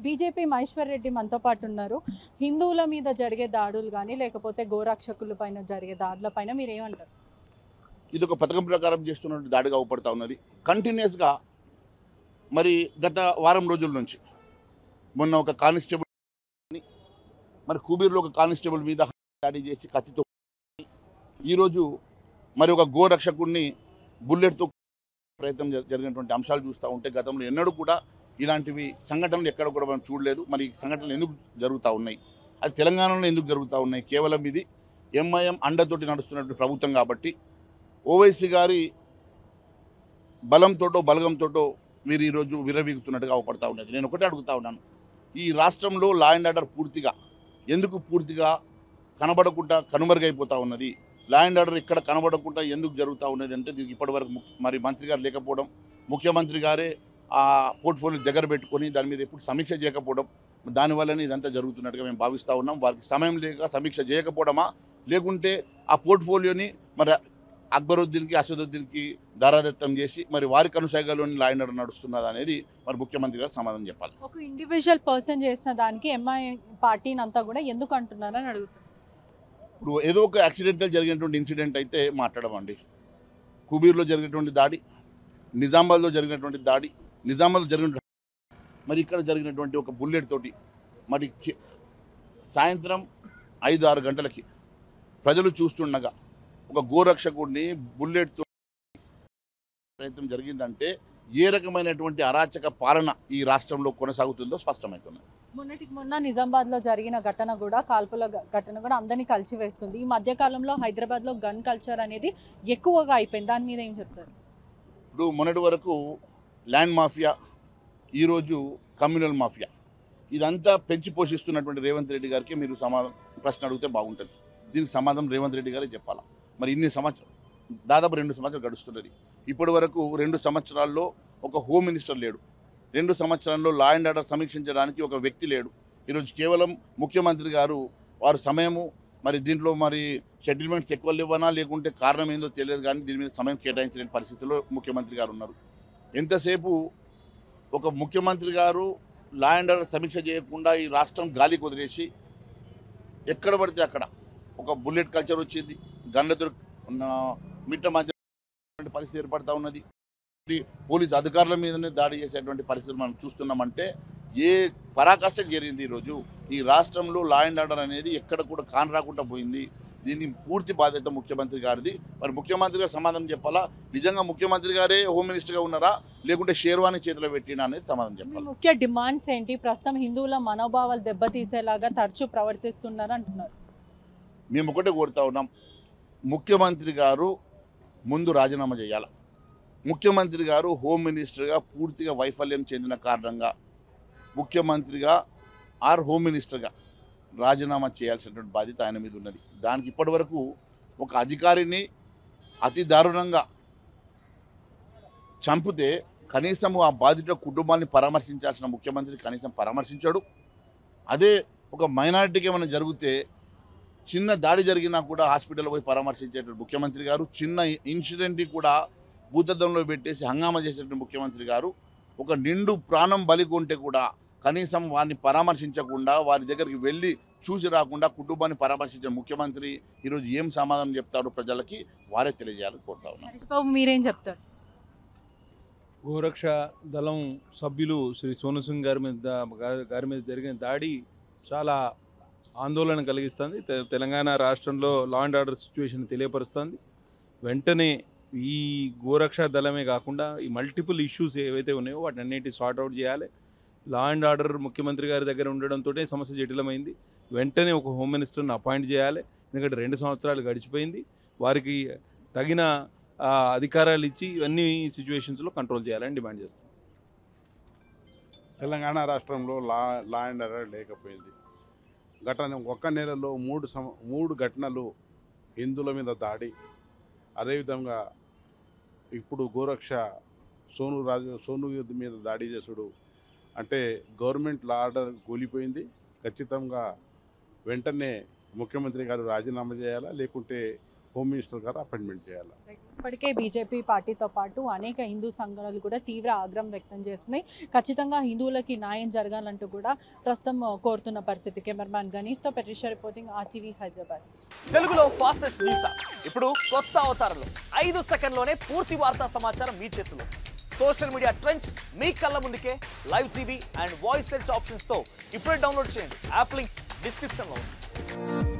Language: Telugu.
బీజేపీ మహేశ్వర్ రెడ్డి మనతో పాటు ఉన్నారు. హిందువుల మీద జరిగే దాడులు కానీ లేకపోతే గోరక్షకుల పైన జరిగే దాడుల పైన మీరు ఏమంటారు? ఇది ఒక పథకం ప్రకారం చేస్తున్నటువంటి దాడిగా అవుపడతా ఉన్నది. కంటిన్యూస్గా మరి గత వారం రోజుల నుంచి మొన్న ఒక కానిస్టేబుల్ మరి కూబీర్లో ఒక కానిస్టేబుల్ మీద దాడి చేసి కత్తితో, ఈరోజు మరి ఒక గోరక్షకుడిని బుల్లెట్తో ప్రయత్నం జరిగినటువంటి అంశాలు చూస్తూ ఉంటే గతంలో ఎన్నడూ కూడా ఇలాంటివి సంఘటనలు ఎక్కడ కూడా మనం చూడలేదు. మరి ఈ సంఘటనలు ఎందుకు జరుగుతూ ఉన్నాయి, అది తెలంగాణలో ఎందుకు జరుగుతూ ఉన్నాయి? కేవలం ఇది ఎంఐఎం అండతోటి నడుస్తున్నటువంటి ప్రభుత్వం కాబట్టి ఓవైసీ గారి బలంతోటో బలగంతోటో వీరు ఈరోజు విరవీగుతున్నట్టుగా అవపడతా ఉన్నది. నేను ఒకటే అడుగుతా ఉన్నాను, ఈ రాష్ట్రంలో లా అండ్ ఆర్డర్ ఎందుకు పూర్తిగా కనబడకుండా కనుమరుగైపోతూ ఉన్నది? లా అండ్ ఆర్డర్ ఇక్కడ కనబడకుండా ఎందుకు జరుగుతూ ఉన్నది అంటే దీనికి ఇప్పటివరకు మరి మంత్రి గారు లేకపోవడం, ముఖ్యమంత్రి గారే ఆ పోర్ట్ఫోలియో దగ్గర పెట్టుకొని దాని మీద ఎప్పుడు సమీక్ష చేయకపోవడం, దానివల్లనే ఇదంతా జరుగుతున్నట్టుగా మేము భావిస్తూ ఉన్నాం. వారికి సమయం లేక సమీక్ష చేయకపోవడమా, లేకుంటే ఆ పోర్ట్ఫోలియోని మరి అక్బరుద్దీన్కి అసదుద్దీన్కి దారాదత్తం చేసి మరి వారి కనుసైగలోని లా అండ్ ఆర్డర్ నడుస్తున్నది అనేది మరి ముఖ్యమంత్రి గారు సమాధానం చెప్పాలి. ఒక ఇండివిజువల్ పర్సన్ చేసిన దానికి ఎంఐ పార్టీని అంతా కూడా ఎందుకు అంటున్నారని అడుగుతారు. ఇప్పుడు ఏదో ఒక యాక్సిడెంటల్ జరిగినటువంటి ఇన్సిడెంట్ అయితే మాట్లాడమండి. కుబీర్లో జరిగినటువంటి దాడి, నిజామాబాద్లో జరిగినటువంటి దాడి, నిజామాబాద్లో జరిగిన మరి ఇక్కడ జరిగినటువంటి ఒక బుల్లెట్ తోటి మరి సాయంత్రం 5-6 గంటలకి ప్రజలు చూస్తుండగా ఒక గోరక్షకుడిని బుల్లెట్తో ప్రయత్నం జరిగిందంటే ఏ రకమైనటువంటి అరాచక పాలన ఈ రాష్ట్రంలో కొనసాగుతుందో స్పష్టమవుతుంది. మొన్నటికి మొన్న నిజామాబాద్లో జరిగిన ఘటన కూడా, కాల్పుల ఘటన కూడా అందరినీ కలిసివేస్తుంది. ఈ మధ్యకాలంలో హైదరాబాద్లో గన్ కల్చర్ అనేది ఎక్కువగా అయిపోయింది. దాని మీద ఏం చెప్తారు? ఇప్పుడు మొన్నటి వరకు ల్యాండ్ మాఫియా, ఈరోజు కమ్యూనల్ మాఫియా, ఇదంతా పెంచి పోషిస్తున్నటువంటి రేవంత్ రెడ్డి గారికి మీరు ప్రశ్న అడిగితే బాగుంటుంది. దీనికి సమాధానం రేవంత్ రెడ్డి గారే చెప్పాలా. మరి ఇన్ని సంవత్సరాలు, దాదాపు 2 సంవత్సరాలు గడుస్తున్నది. ఇప్పటి వరకు 2 సంవత్సరాల్లో ఒక హోమ్ మినిస్టర్ లేడు. 2 సంవత్సరాల్లో లా అండ్ ఆర్డర్ సమీక్షించడానికి ఒక వ్యక్తి లేడు. ఈరోజు కేవలం ముఖ్యమంత్రి గారు వారు సమయము మరి దీంట్లో మరి సెటిల్మెంట్స్ ఎక్కువ లేవనా లేకుంటే కారణం ఏందో తెలియదు, కానీ దీని మీద సమయం కేటాయించలేని పరిస్థితుల్లో ముఖ్యమంత్రి గారు ఉన్నారు. ఎంతసేపు ఒక ముఖ్యమంత్రి గారు లా అండ్ ఆర్డర్ సమీక్ష చేయకుండా ఈ రాష్ట్రం గాలి కుదిరేసి ఎక్కడ పడితే అక్కడ ఒక బుల్లెట్ కల్చర్ వచ్చింది, గన్లతో మిట్ట మధ్య పరిస్థితి ఏర్పడతా ఉన్నది. పోలీసు అధికారుల మీదనే దాడి చేసేటువంటి పరిస్థితులు మనం చూస్తున్నామంటే ఏ పరాకాష్ఠకు జరిగింది. ఈరోజు ఈ రాష్ట్రంలో లా అండ్ ఆర్డర్ అనేది ఎక్కడ కూడా కాన్ రాకుండా పోయింది. దీని పూర్తి బాధ్యత ముఖ్యమంత్రి గారిది. మరి ముఖ్యమంత్రి గారు సమాధానం చెప్పాలా, నిజంగా ముఖ్యమంత్రి గారే హోమ్ మినిస్టర్గా ఉన్నారా లేకుంటే షేర్వాణి చేతిలో పెట్టినా అనేది సమాధానం చెప్పాలి. ముఖ్య డిమాండ్స్ ఏంటి? ప్రస్తుతం హిందువుల మనోభావాలు దెబ్బతీసేలాగా తరచూ ప్రవర్తిస్తున్నారు అంటున్నారు. మేము ఒకటే కోరుతా ఉన్నాం, ముఖ్యమంత్రి గారు ముందు రాజీనామా చేయాలి. ముఖ్యమంత్రి గారు హోమ్ మినిస్టర్గా పూర్తిగా వైఫల్యం చెందిన కారణంగా ముఖ్యమంత్రిగా ఆర్ హోమ్ మినిస్టర్గా రాజీనామా చేయాల్సినటువంటి బాధ్యత ఆయన మీద ఉన్నది. దానికి ఇప్పటి వరకు ఒక అధికారిని అతి దారుణంగా చంపితే కనీసం ఆ బాధిత కుటుంబాన్ని పరామర్శించాల్సిన ముఖ్యమంత్రి కనీసం పరామర్శించాడు. అదే ఒక మైనారిటీకి ఏమైనా జరిగితే చిన్న దాడి జరిగినా కూడా హాస్పిటల్ పోయి పరామర్శించేటువంటి ముఖ్యమంత్రి గారు, చిన్న ఇన్సిడెంట్ని కూడా భూతద్దంలో పెట్టేసి హంగామా చేసేటువంటి ముఖ్యమంత్రి గారు, ఒక నిండు ప్రాణం బలికొంటే కూడా కనీసం వారిని పరామర్శించకుండా వారి దగ్గరికి వెళ్ళి చూసి రాకుండా కుటుంబాన్ని పరామర్శించిన ముఖ్యమంత్రి ఈరోజు ఏం సమాధానం చెప్తారో ప్రజలకి వారే తెలియజేయాలని కోరుతా ఉన్నారు. మీరేం చెప్తారు? గోరక్ష దళం సభ్యులు శ్రీ సోను సింగ్ గారి మీద జరిగిన దాడి చాలా ఆందోళన కలిగిస్తుంది. తెలంగాణ రాష్ట్రంలో లా అండ్ ఆర్డర్ సిచ్యువేషన్ తెలియపరుస్తుంది. వెంటనే ఈ గోరక్ష దళమే కాకుండా ఈ మల్టిపుల్ ఇష్యూస్ ఏవైతే ఉన్నాయో వాటిని అన్నిటి సార్ట్అవుట్ చేయాలి. లా అండ్ ఆర్డర్ ముఖ్యమంత్రి గారి దగ్గర ఉండడంతో సమస్య జటిలమైంది. వెంటనే ఒక హోమ్ మినిస్టర్ని అపాయింట్ చేయాలి. ఎందుకంటే 2 సంవత్సరాలు గడిచిపోయింది. వారికి తగిన అధికారాలు ఇచ్చి ఇవన్నీ సిచ్యువేషన్స్లో కంట్రోల్ చేయాలని డిమాండ్ చేస్తాం. తెలంగాణ రాష్ట్రంలో లా అండ్ ఆర్డర్ లేకపోయింది. ఒక్క నెలలో 3 ఘటనలు హిందువుల మీద దాడి, అదేవిధంగా ఇప్పుడు గోరక్ష సోను మీద దాడి చేసుడు అంటే గవర్నమెంట్ లా ఆర్డర్ కూలిపోయింది. ఖచ్చితంగా వెంటనే ముఖ్యమంత్రి గారు రాజీనామా చేయాలా, లేకుంటే హోమ్ మినిస్టర్ గారు అపాయింట్మెంట్ చేయాలి. ఇప్పటికే బీజేపీ పార్టీతో పాటు అనేక హిందూ సంఘాలు కూడా తీవ్ర ఆగ్రహం వ్యక్తం చేస్తున్నాయి. ఖచ్చితంగా హిందువులకి న్యాయం జరగాలంటూ కూడా ప్రస్తుతం కోరుతున్న పరిస్థితి. కెమెరామ్యాన్ గణేష్తో పెట్రిషియా రిపోర్టింగ్ RTV హైదరాబాద్. తెలుగులో ఫాస్టెస్ట్ న్యూస్ ఇప్పుడు కొత్త అవతారంలో 5 సెకండ్లోనే పూర్తి వార్తా సమాచారం మీ చేతిలో. సోషల్ మీడియా ట్రెండ్స్ మీ కళ్ళ ముందుకే live TV and voice search ఆప్షన్స్తో ఇప్పుడే డౌన్లోడ్ చేయండి. యాప్ లింక్ డిస్క్రిప్షన్లో ఉంది.